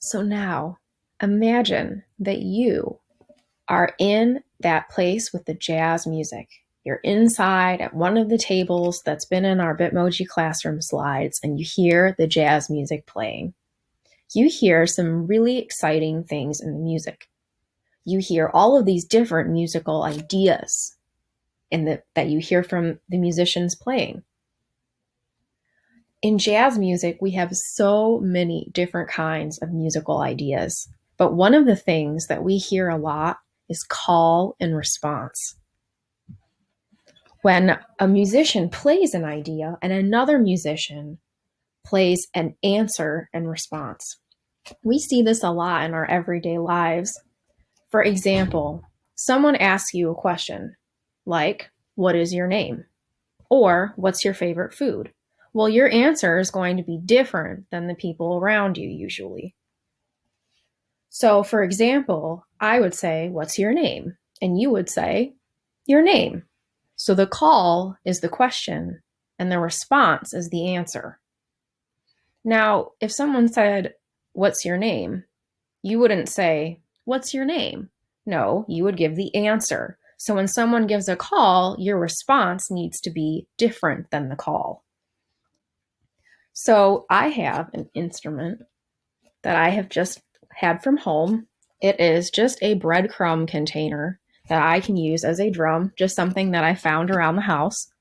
So now imagine that you are in that place with the jazz music. You're inside at one of the tables that's been in our Bitmoji classroom slides, and you hear the jazz music playing. You hear some really exciting things in the music. You hear all of these different musical ideas that you hear from the musicians playing. In jazz music, we have so many different kinds of musical ideas, but one of the things that we hear a lot is call and response. When a musician plays an idea and another musician plays an answer and response. We see this a lot in our everyday lives. For example, someone asks you a question like, "What is your name?" Or, "What's your favorite food?" Well, your answer is going to be different than the people around you usually. So, for example, I would say, "What's your name?" And you would say, "Your name." So the call is the question and the response is the answer. Now, if someone said, "What's your name?" you wouldn't say, "What's your name?" No, you would give the answer. So when someone gives a call, your response needs to be different than the call. So I have an instrument that I have just had from home. It is just a breadcrumb container that I can use as a drum, just something that I found around the house.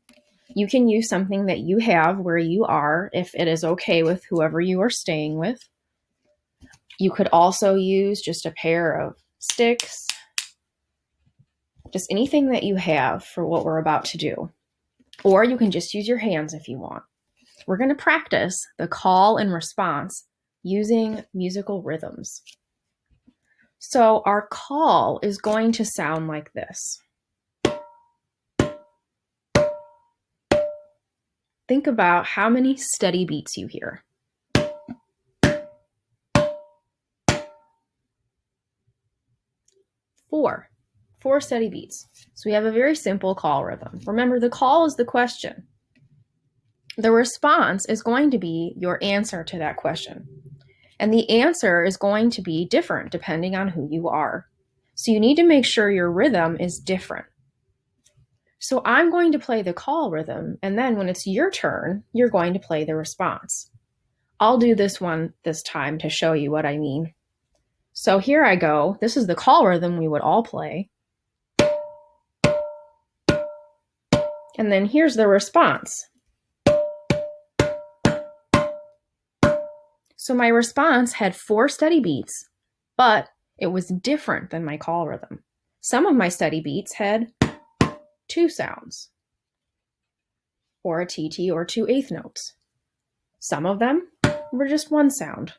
You can use something that you have where you are if it is okay with whoever you are staying with. You could also use just a pair of sticks, just anything that you have for what we're about to do. Or you can just use your hands if you want. We're going to practice the call and response using musical rhythms. So our call is going to sound like this. Think about how many steady beats you hear. 4. 4 steady beats. So we have a very simple call rhythm. Remember, the call is the question. The response is going to be your answer to that question. And the answer is going to be different depending on who you are. So you need to make sure your rhythm is different. So I'm going to play the call rhythm, and then when it's your turn, you're going to play the response. I'll do this one this time to show you what I mean. So here I go. This is the call rhythm we would all play. And then here's the response. So my response had 4 steady beats, but it was different than my call rhythm. Some of my steady beats had 2 sounds, or a TT or 2 eighth notes. Some of them were just 1 sound.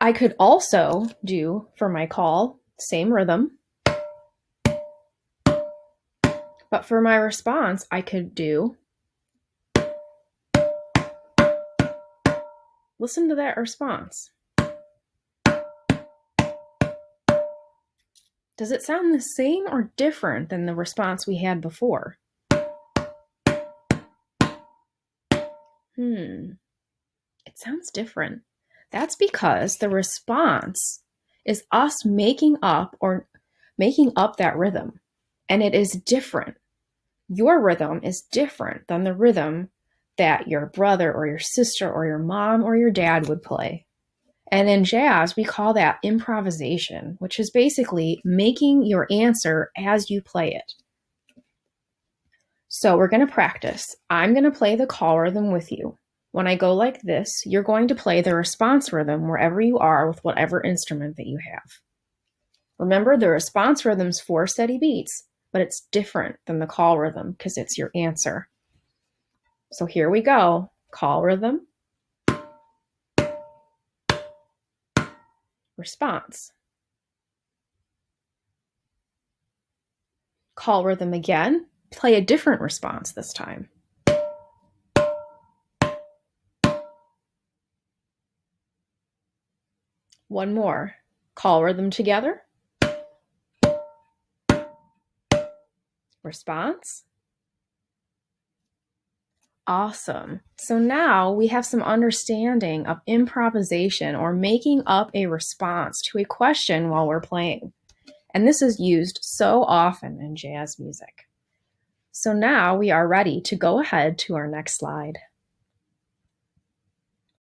I could also do, for my call, same rhythm, but for my response, I could do, listen to that response. Does it sound the same or different than the response we had before? It sounds different. That's because the response is us making up that rhythm, and it is different. Your rhythm is different than the rhythm that your brother or your sister or your mom or your dad would play. And in jazz, we call that improvisation, which is basically making your answer as you play it. So we're going to practice. I'm going to play the call rhythm with you. When I go like this, you're going to play the response rhythm wherever you are with whatever instrument that you have. Remember, the response rhythm's 4 steady beats, but it's different than the call rhythm because it's your answer. So here we go. Call rhythm. Response. Call rhythm again. Play a different response this time. One more. Call rhythm together. Response. Awesome. So now we have some understanding of improvisation or making up a response to a question while we're playing. And this is used so often in jazz music. So now we are ready to go ahead to our next slide.